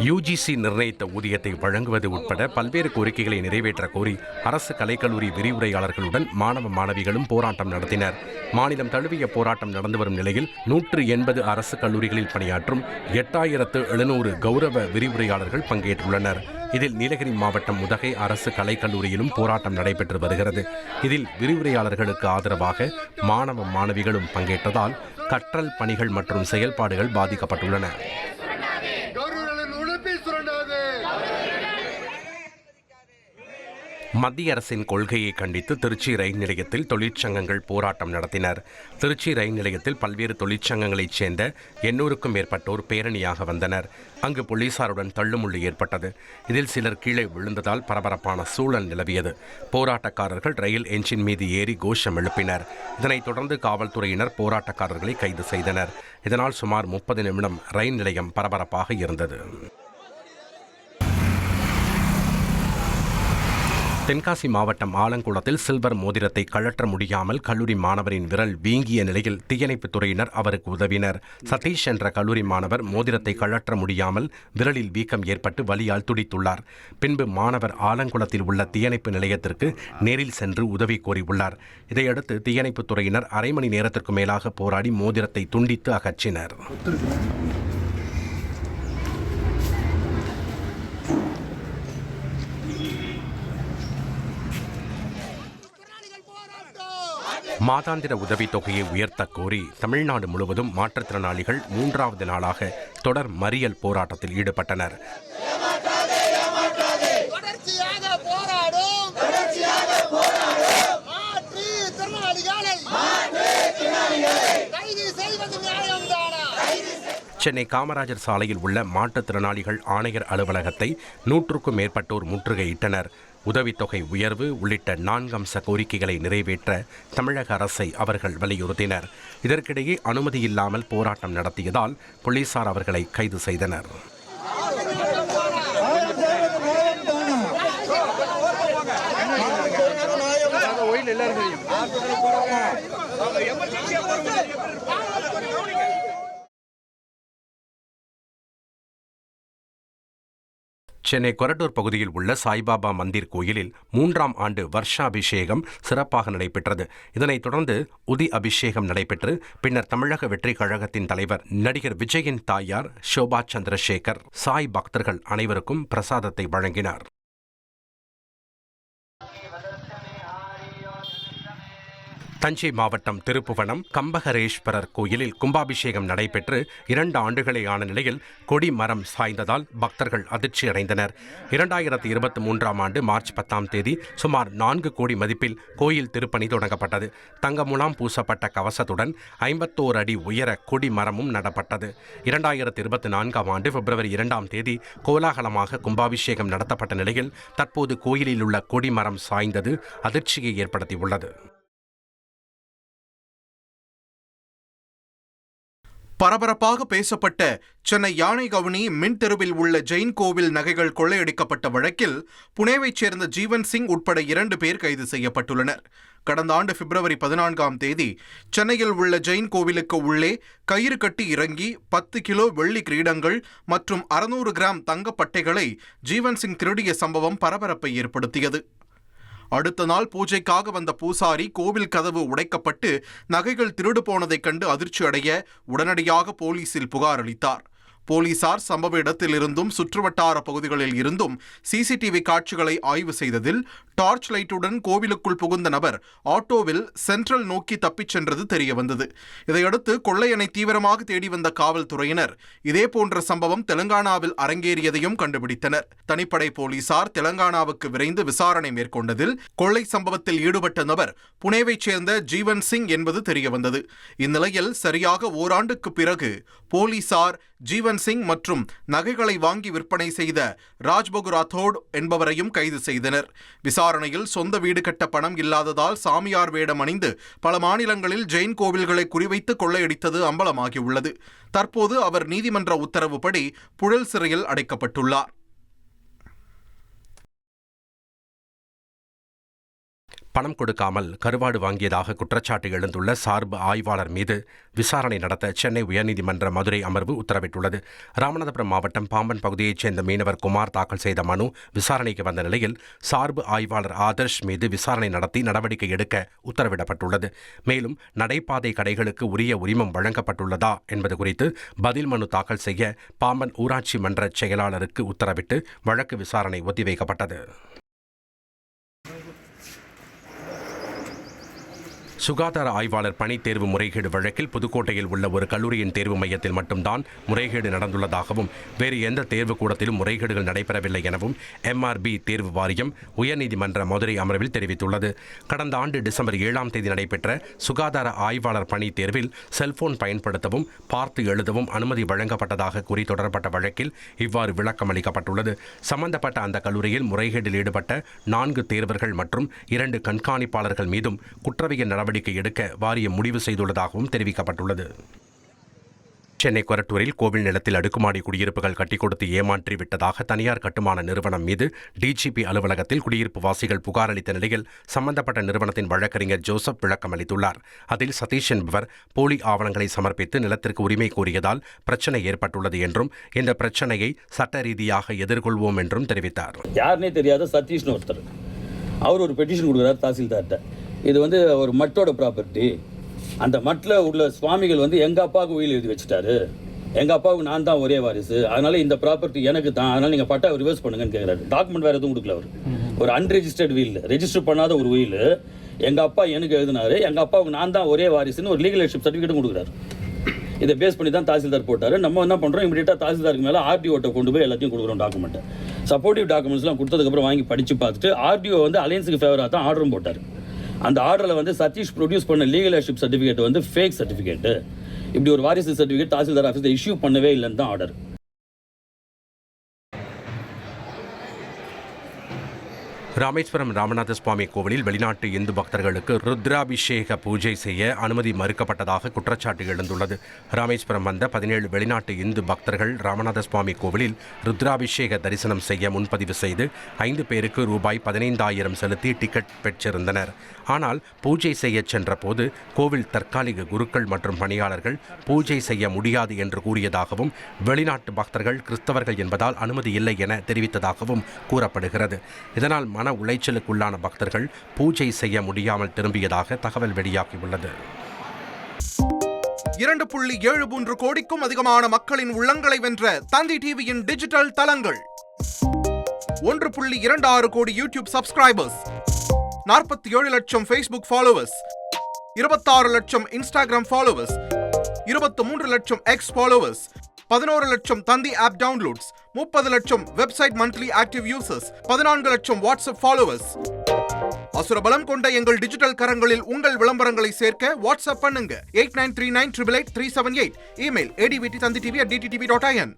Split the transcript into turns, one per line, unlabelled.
UGC நிர்ணயித்த ஊதியத்தை வழங்குவது உட்பட பல்வேறு கோரிக்கைகளை நிறைவேற்ற கோரி அரசு கலைக்கல்லூரி விரிவுரையாளர்களுடன் மாணவ மாணவிகளும் போராட்டம் நடத்தினர். மாநிலம் தழுவிய போராட்டம் நடந்து வரும் நிலையில் 180 அரசு கல்லூரிகளில் பணியாற்றும் 8700 கௌரவ விரிவுரையாளர்கள் பங்கேற்றுள்ளனர். இதில் நீலகிரி மாவட்டம் உதகை அரசு கலைக்கல்லூரியிலும் போராட்டம் நடைபெற்று வருகிறது. இதில் விரிவுரையாளர்களுக்கு ஆதரவாக மாணவ மாணவிகளும் பங்கேற்றதால் கற்றல் பணிகள் மற்றும் செயல்பாடுகள் பாதிக்கப்பட்டுள்ளன. மத்திய அரசின் கொள்கையை கண்டித்து திருச்சி ரயில் நிலையத்தில் தொழிற்சங்கங்கள் போராட்டம் நடத்தினர். திருச்சி ரயில் நிலையத்தில் பல்வேறு தொழிற்சங்கங்களைச் சேர்ந்த 800க்கும் மேற்பட்டோர் பேரணியாக வந்தனர். அங்கு போலீசாருடன் தள்ளுமுள்ளு ஏற்பட்டது. இதில் சிலர் கீழே விழுந்ததால் பரபரப்பான சூழல் நிலவியது. போராட்டக்காரர்கள் ரயில் என்ஜின் மீது ஏறி கோஷம் எழுப்பினர். இதனைத் தொடர்ந்து காவல்துறையினர் போராட்டக்காரர்களை கைது செய்தனர். இதனால் சுமார் 30 நிமிடம் ரயில் நிலையம் பரபரப்பாக இருந்தது. தென்காசி மாவட்டம் ஆலங்குளத்தில் சில்வர் மோதிரத்தை கழற்ற முடியாமல் கல்லூரி மாணவரின் விரல் வீங்கிய நிலையில் தீயணைப்புத் துறையினர் அவருக்கு உதவினர். சதீஷ் என்ற கல்லூரி மாணவர் மோதிரத்தை கழற்ற முடியாமல் விரலில் வீக்கம் ஏற்பட்டு வலியால் துடித்துள்ளார். பின்பு மாணவர் ஆலங்குளத்தில் உள்ள தீயணைப்பு நிலையத்திற்கு நேரில் சென்று உதவி கோரியுள்ளார். இதையடுத்து தீயணைப்புத் துறையினர் அரை மணி நேரத்திற்கு மேலாக போராடி மோதிரத்தை துண்டித்து அகற்றினர். மாதாந்திர உதவித்தொகையை உயர்த்த கோரி தமிழ்நாடு முழுவதும் மாற்றுத்திறனாளிகள் 3வது நாளாக தொடர் மறியல் போராட்டத்தில் ஈடுபட்டனர். சென்னை காமராஜர் சாலையில் உள்ள மாற்றுத்திறனாளிகள் ஆணையர் அலுவலகத்தை 100க்கும் மேற்பட்டோர் முற்றுகையிட்டனர். உதவித்தொகை உயர்வு உள்ளிட்ட 4 அம்ச கோரிக்கைகளை நிறைவேற்ற தமிழக அரசை அவர்கள் வலியுறுத்தினர். இதற்கிடையே அனுமதி இல்லாமல் போராட்டம் நடத்தியதால் போலீசார் அவர்களை கைது செய்தனர். சென்னை கொரட்டூர் பகுதியில் உள்ள சாய்பாபா மந்திர் கோயிலில் 3ஆம் ஆண்டு வருஷாபிஷேகம் சிறப்பாக நடைபெற்றது. இதனைத் தொடர்ந்து உதி அபிஷேகம் நடைபெற்று பின்னர் தமிழக வெற்றி கழகத்தின் தலைவர் நடிகர் விஜயின் தாயார் ஷோபா சந்திரசேகர் சாய் பக்தர்கள் அனைவருக்கும் பிரசாதத்தை வழங்கினார். தஞ்சை மாவட்டம் திருப்புவனம் கம்பகரேஸ்வரர் கோயிலில் கும்பாபிஷேகம் நடைபெற்று 2 ஆண்டுகளே ஆன நிலையில் கொடி மரம் சாய்ந்ததால் பக்தர்கள் அதிர்ச்சி அடைந்தனர். 2023ஆம் ஆண்டு மார்ச் 10ஆம் தேதி சுமார் 4 கோடி மதிப்பில் கோயில் திருப்பணி தொடங்கப்பட்டது. தங்க முலாம் பூசப்பட்ட கவசத்துடன் 51 அடி உயர கொடி மரமும் நடப்பட்டது. 2024ஆம் ஆண்டு பிப்ரவரி 2ஆம் தேதி கோலாகலமாக கும்பாபிஷேகம் நடத்தப்பட்ட நிலையில் தற்போது கோயிலில் உள்ள கொடி மரம் சாய்ந்தது அதிர்ச்சியை ஏற்படுத்தியுள்ளது.
பரபரப்பாக பேசப்பட்ட சென்னை யானைகவுனி மின் தெருவில் உள்ள ஜெயின் கோவில் நகைகள் கொள்ளையடிக்கப்பட்ட வழக்கில் புனேவைச் சேர்ந்த ஜீவன் சிங் உட்பட 2 பேர் கைது செய்யப்பட்டுள்ளனர். கடந்த ஆண்டு பிப்ரவரி 14ஆம் தேதி சென்னையில் உள்ள ஜெயின் கோவிலுக்கு உள்ளே கயிறு கட்டி இறங்கி 10 கிலோ வெள்ளி கிரீடங்கள் மற்றும் 600 கிராம் தங்கப்பட்டைகளை ஜீவன் சிங் திருடிய சம்பவம் பரபரப்பை ஏற்படுத்தியது. அடுத்த நாள் பூஜைக்காக வந்த பூசாரி கோவில் கதவு உடைக்கப்பட்டு நகைகள் திருடு போனதைக் கண்டு அதிர்ச்சி அடைய உடனடியாக போலீசில் புகார் அளித்தார். போலீசார் சம்பவ இடத்திலிருந்தும் சுற்றுவட்டார பகுதிகளில் இருந்தும் சிசிடிவி காட்சிகளை ஆய்வு செய்ததில் டார்ச் லைட்டுடன் கோவிலுக்குள் புகுந்த நபர் ஆட்டோவில் சென்ட்ரல் நோக்கி தப்பிச் சென்றது தெரியவந்தது. இதையடுத்து கொள்ளையனை தீவிரமாக தேடி வந்த காவல்துறையினர் இதேபோன்ற சம்பவம் தெலங்கானாவில் அரங்கேறியதையும் கண்டுபிடித்தனர். தனிப்படை போலீசார் தெலங்கானாவுக்கு விரைந்து விசாரணை மேற்கொண்டதில் கொள்ளை சம்பவத்தில் ஈடுபட்ட நபர் புனேவைச் சேர்ந்த ஜீவன் சிங் என்பது தெரியவந்தது. இந்நிலையில் சரியாக ஓராண்டுக்கு பிறகு போலீசார் ஜீவன் சிங் மற்றும் நகைகளை வாங்கி விற்பனை செய்த ராஜ்பகு ராத்தோட் என்பவரையும் கைது செய்தனர். விசாரணையில் சொந்த வீடு கட்ட பணம் இல்லாததால் சாமியார் வேடம் அணிந்து பல மாநிலங்களில் ஜெயின் கோவில்களை குறிவைத்து கொள்ளையடித்தது அம்பலமாகியுள்ளது. தற்போது அவர் நீதிமன்ற உத்தரவுப்படி புழல் சிறையில் அடைக்கப்பட்டுள்ளார்.
பணம் கொடுக்காமல் கருவாடு வாங்கியதாக குற்றச்சாட்டு எழுந்துள்ள சார்பு ஆய்வாளர் மீது விசாரணை நடத்த சென்னை உயர்நீதிமன்ற மதுரை அமர்வு உத்தரவிட்டுள்ளது. ராமநாதபுரம் மாவட்டம் பாம்பன் பகுதியைச் சேர்ந்த மீனவர் குமார் தாக்கல் செய்த மனு விசாரணைக்கு வந்த நிலையில் சார்பு ஆய்வாளர் ஆதர்ஷ் மீது விசாரணை நடத்தி நடவடிக்கை எடுக்க உத்தரவிடப்பட்டுள்ளது. மேலும் நடைபாதை கடைகளுக்கு உரிய உரிமம் வழங்கப்பட்டுள்ளதா என்பது குறித்து பதில் மனு தாக்கல் செய்ய பாம்பன் ஊராட்சி மன்ற செயலாளருக்கு உத்தரவிட்டு வழக்கு விசாரணை ஒத்திவைக்கப்பட்டது. சுகாதார ஆய்வாளர் பணி தேர்வு முறைகேடு வழக்கில் புதுக்கோட்டையில் உள்ள ஒரு கல்லூரியின் தேர்வு மையத்தில் மட்டும்தான் முறைகேடு நடந்துள்ளதாகவும் வேறு எந்த தேர்வு கூடத்திலும் முறைகேடுகள் நடைபெறவில்லை எனவும் MRB தேர்வு வாரியம் உயர்நீதிமன்ற மதுரை அமர்வில் தெரிவித்துள்ளது. கடந்த ஆண்டு டிசம்பர் 7ஆம் தேதி நடைபெற்ற சுகாதார ஆய்வாளர் பணி தேர்வில் செல்போன் பயன்படுத்தவும் பார்த்து எழுதவும் அனுமதி வழங்கப்பட்டதாக கூறி தொடரப்பட்ட வழக்கில் இவ்வாறு விளக்கம் அளிக்கப்பட்டுள்ளது. சம்பந்தப்பட்ட அந்த கல்லூரியில் முறைகேடில் ஈடுபட்ட 4 தேர்வர்கள் மற்றும் 2 கண்காணிப்பாளர்கள் மீதும் குற்றவியல் நடவடிக்கை எடுக்க வாரியம் முடிவு செய்துள்ளதாகவும் தெரிவிக்கப்பட்டுள்ளது. சென்னை கொரட்டூரில் கோவில் நிலத்தில் அடுக்குமாடி குடியிருப்புகள் கட்டிக் கொடுத்து ஏமாற்றி விட்டதாக தனியார் கட்டுமான நிறுவனம் மீது DGP அலுவலகத்தில் குடியிருப்பு வாசிகள் புகார் அளித்த நிலையில் சம்பந்தப்பட்ட நிறுவனத்தின் வழக்கறிஞர் ஜோசப் விளக்கம் அளித்துள்ளார். அதில் சதீஷ் என்பவர் போலி ஆவணங்களை சமர்ப்பித்து நிலத்திற்கு உரிமை கோரியதால் பிரச்சனை ஏற்பட்டுள்ளது என்றும் இந்த பிரச்சனையை சட்ட ரீதியாக எதிர்கொள்வோம் என்றும் தெரிவித்தார்.
யாருனே தெரியாத சதீஷ்னு ஒருத்தர் அவர் ஒரு பெட்டிஷன் கொடுக்குறாரு தாசில்தார்கிட்ட. இது ஒரு மட்டோட ப்ராப்பர்ட்டி. அந்த மட்டில் உள்ள சுவாமிகள் எங்கள் அப்பாவுக்கு உயில் எழுதி வச்சுட்டாரு. எங்கள் அப்பாவுக்கு நான் தான் ஒரே வாரிசு, அதனால் இந்த ப்ராப்பர்ட்டி எனக்கு தான், அதனால் நீங்கள் பட்டா ரிவர்ஸ் பண்ணுங்கன்னு கேட்குறாரு. டாக்குமெண்ட் வேறு எதுவும் கொடுக்கல. அவர் ஒரு அன்ரெஜிஸ்டர்ட் வீல், ரெஜிஸ்டர் பண்ணாத ஒரு வீல் எங்கள் அப்பா எனக்கு எழுதினாரு. எங்கள் அப்பாவுக்கு நான் தான் ஒரே வாரிசுன்னு ஒரு லீகல் ஹெட்ஷிப் சர்டிஃபிகேட்டும் கொடுக்குறாரு. இதை பேஸ் பண்ணி தான் தாசில்தார் போட்டார். நம்ம என்ன பண்ணுறோம், இமீடியட்டாக தாசில்தாருக்கு மேலே RDOட்ட கொண்டு போய் எல்லாத்தையும் கொடுக்குறோம். டாக்குமெண்ட்டை சப்போர்ட்டிவ் டாக்குமெண்ட்ஸ்லாம் கொடுத்ததுக்கப்புறம் வாங்கி படித்து பார்த்துட்டு RDO அலையன்ஸுக்கு ஃபேவராக தான் ஆர்டரும் போட்டார். அந்த ஆர்டரில் சதீஷ் ப்ரொடியூஸ் பண்ண legal headship certificate fake certificate. இப்படி ஒரு வாரிசு சர்டிஃபிகேட் தாசில்தார் ஆஃபீஸில் இஷ்யூ பண்ணவே இல்லைன்னு தான் ஆர்டர்.
ராமேஸ்வரம் ராமநாத சுவாமி கோவிலில் வெளிநாட்டு இந்து பக்தர்களுக்கு ருத்ராபிஷேக பூஜை செய்ய அனுமதி மறுக்கப்பட்டதாக குற்றச்சாட்டு எழுந்துள்ளது. ராமேஸ்வரம் வந்த 17 வெளிநாட்டு இந்து பக்தர்கள் ராமநாத சுவாமி கோவிலில் ருத்ராபிஷேக தரிசனம் செய்ய முன்பதிவு செய்து 5 பேருக்கு ரூபாய் 15,000 செலுத்தி டிக்கெட் பெற்றிருந்தனர். ஆனால் பூஜை செய்ய சென்ற போது கோவில் தற்காலிக குருக்கள் மற்றும் பணியாளர்கள் பூஜை செய்ய முடியாது என்று கூறியதாகவும் வெளிநாட்டு பக்தர்கள் கிறிஸ்தவர்கள் என்பதால் அனுமதி இல்லை என தெரிவித்ததாகவும் கூறப்படுகிறது. இதனால் மன உளைச்சலுக்குள்ளான பக்தர்கள் பூஜை செய்ய முடியாமல் திரும்பியதாக தகவல் வெளியாகியுள்ளது.
2.73 கோடிக்கும் அதிகமான மக்களின் உள்ளங்களை வென்ற தந்தி டிவியின் டிஜிட்டல் தளங்கள், 1.26 கோடி யூடியூப் சப்ஸ்கிரைபர்ஸ், 47 லட்சம் Facebook ஃபாலோவர்ஸ், 26 லட்சம் Instagram ஃபாலோவர்ஸ், 23 லட்சம் X ஃபாலோவர்ஸ், 11 லட்சம் தந்தி ஆப் டவுன்லோட்ஸ், 30 லட்சம் வெப்சைட் மந்த்லி ஆக்டிவ் யூசர்ஸ், 14 லட்சம் வாட்ஸ்அப் ஃபாலோவர்ஸ். அசுரபலம் கொண்ட எங்கள் டிஜிட்டல் கரங்களில் உங்கள் விளம்பரங்களை சேர்க்க வாட்ஸ்அப் பண்ணுங்க 8939883878. Email advt@dttv.in.